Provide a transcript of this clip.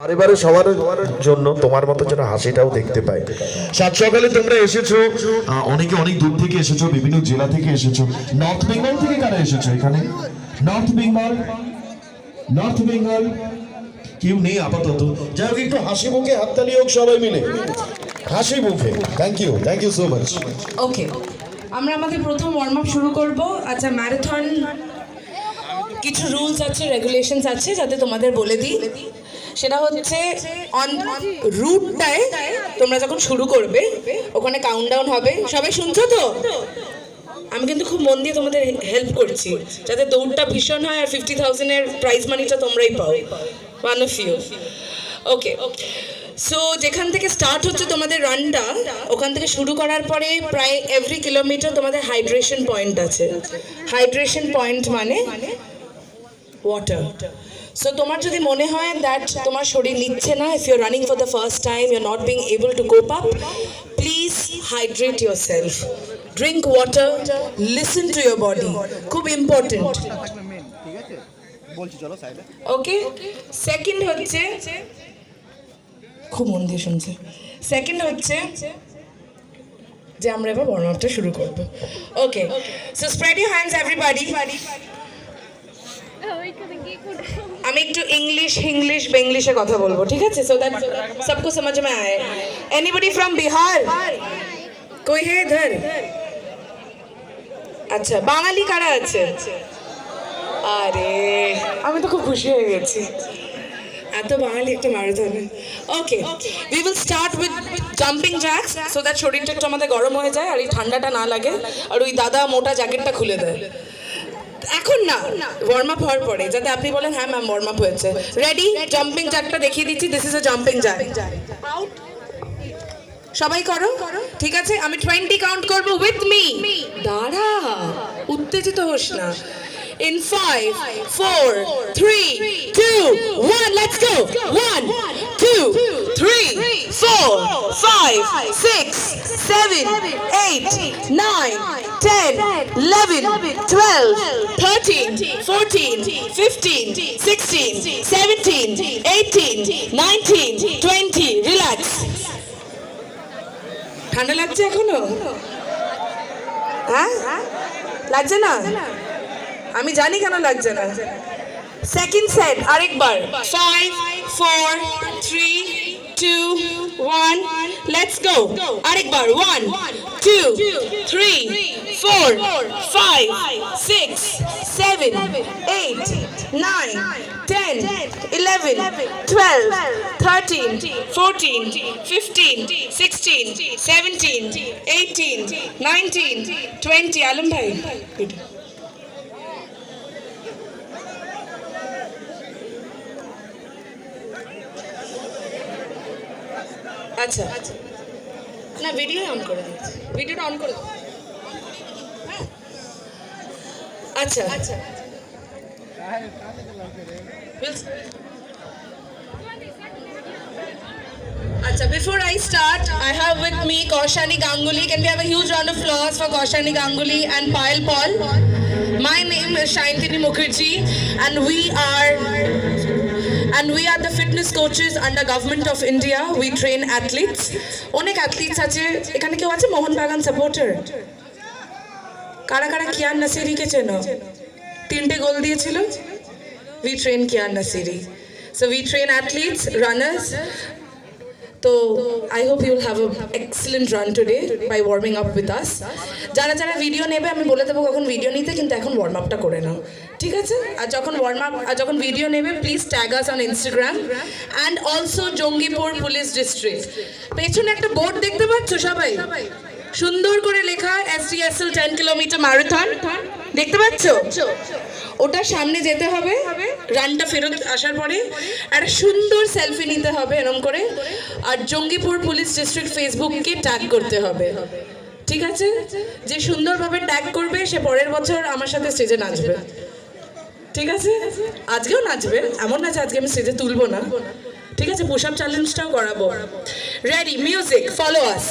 বারে সবার জন্য তোমার মতো যেন হাসিটাও দেখতে পাই। সাত সকালে তোমরা এসেছো, অনেকে অনেক দূর থেকে এসেছো, বিভিন্ন জেলা থেকে এসেছো। নর্থ বেঙ্গল থেকে কারা এসেছো এখানে? নর্থ বেঙ্গল কেউ নেই আপাতত। যাই হোক, একটু হাসি মুখে হাততালি হোক সবাই মিলে, হাসি মুখে। Thank you so much. Okay, আমরা আমাদের প্রথম ওয়ার্ম আপ শুরু করব। আচ্ছা, ম্যারাথন কিছু রুলস আছে, রেগুলেশনস আছে, যাতে তোমাদের বলে দিই। সেটা হচ্ছে অন রুটটায় তোমরা যখন শুরু করবে ওখানে কাউন্টডাউন হবে। সবাই শুনছো তো? আমি কিন্তু খুব মন দিয়ে তোমাদের হেল্প করছি যাতে দৌড়টা ভীষণ হয় আর 50,000-এর প্রাইজ মানিটা তোমরাই পাও, one of you. Okay, so যেখান থেকে স্টার্ট হচ্ছে তোমাদের রানটা, ওখান থেকে শুরু করার পরে প্রায় এভরি কিলোমিটার তোমাদের হাইড্রেশন পয়েন্ট আছে। হাইড্রেশন পয়েন্ট মানে ওয়াটার। সো তোমার যদি মনে হয় দ্যাট তোমার শরীর নিচ্ছে না, if your running for the first time, your not being able to cope up, please hydrate your self, drink water, listen to your body, খুব ইম্পর্টেন্ট। ওকে, সেকেন্ড হচ্ছে, খুব মন দিয়ে শুনছে, সেকেন্ড হচ্ছে যে আমরা এবার ওয়ার্ম আপটা শুরু করবো। Okay, so spread your hands everybody. আমি একটু ইংলিশ বেঙ্গলিশে কথা বলবো, ঠিক আছে? সো দ্যাট সবকো समझ में आए। Anybody from Bihar? कोई है इधर? আচ্ছা, বাঙালি কারা আছে? আরে, আমি তো খুব খুশি হয়ে গেছি, এত বাঙালি একটা ম্যারাথনে। Okay, we will start with jumping jacks, so that শরীরটা একটু আমাদের গরম হয়ে যায় আর এই ঠান্ডাটা না লাগে, আর ওই দাদা মোটা জ্যাকেটটা খুলে দেয়। এখন না, ওয়ার্ম আপ হওয়ার পরে, যাতে আপনি বলেন হ্যাঁ ম্যাম ওয়ার্ম আপ হয়েছে। রেডি? জাম্পিং জ্যাকটা দেখিয়ে দিচ্ছি। This is a jumping Jack. Out, সবাই করো, ঠিক আছে? আমি 20 কাউন্ট করব উইথ মি। দাঁড়া, উত্তেজিত হোস না। In 5, 4, 3, 2, 1, let's go. 1, 2, 3, 4, 5, 6, 7, 8, 9, 10, 11, 12, 13, 14, 15, 16, 17, 18, 19, 20. Relax. ঠান্ডা লাগছে এখনো? হ্যাঁ, লাগছে না? আমি জানি কেন লাগছে না। সেকেন্ড সেট আরেকবার। 5, 4, 3, 2, 1, লেটস গো। আরেকবার। 1, 2, 3, 4, 5, 6, 7, 8, 9, 10, 11, 12, 13, 14, 15, 16, 17, 18, 19, 20. আলম ভাই, আচ্ছা না, ভিডিও অন করে দিন, ভিডিওটা অন করে দিন। আচ্ছা আচ্ছা, before I start, I have with me Kaushani Ganguly. Can we have a huge round of applause for Kaushani Ganguly and Payal Paul? My name is Shayantini Mukherjee and we are the fitness coaches under Government of India. We train athletes. অনেক athletes আছে এখানে। কেউ আছে Mohun Bagan supporter? কারা কারা কিয়ান নাসিরিকে চেনো? 3টে গোল দিয়েছিল। We train Kiyan Nasiri. So we train athletes, runners. তো I hope you will have an excellent run today by warming up with us. যারা যারা ভিডিও নেবে আমি বলে দেবো কখন ভিডিও নিতে, কিন্তু এখন ওয়ার্ম আপটা করে নাও, ঠিক আছে? আর যখন ভিডিও নেবে please tag us on Instagram and also Jangipur police district. পেছনে একটা বোর্ড দেখতে পাচ্ছ সবাই? সুন্দর করে লেখা STSL 10 কিলোমিটার ম্যারাথন, দেখতে পাচ্ছ? ওটার সামনে যেতে হবে, রানটা ফেরত আসার পরে একটা সুন্দর সেলফি নিতে হবে এরকম করে, আর জঙ্গিপুর পুলিশ ডিস্ট্রিক্ট ফেসবুককে ট্যাগ করতে হবে, ঠিক আছে? যে সুন্দরভাবে ট্যাগ করবে সে পরের বছর আমার সাথে স্টেজে নাচবে, ঠিক আছে? আজকেও নাচবে, এমন নাচ আজকে আমি স্টেজে তুলবো না, ঠিক আছে? পুশ আপ চ্যালেঞ্জটাও করাবো। রেডি, মিউজিক, ফলো আস।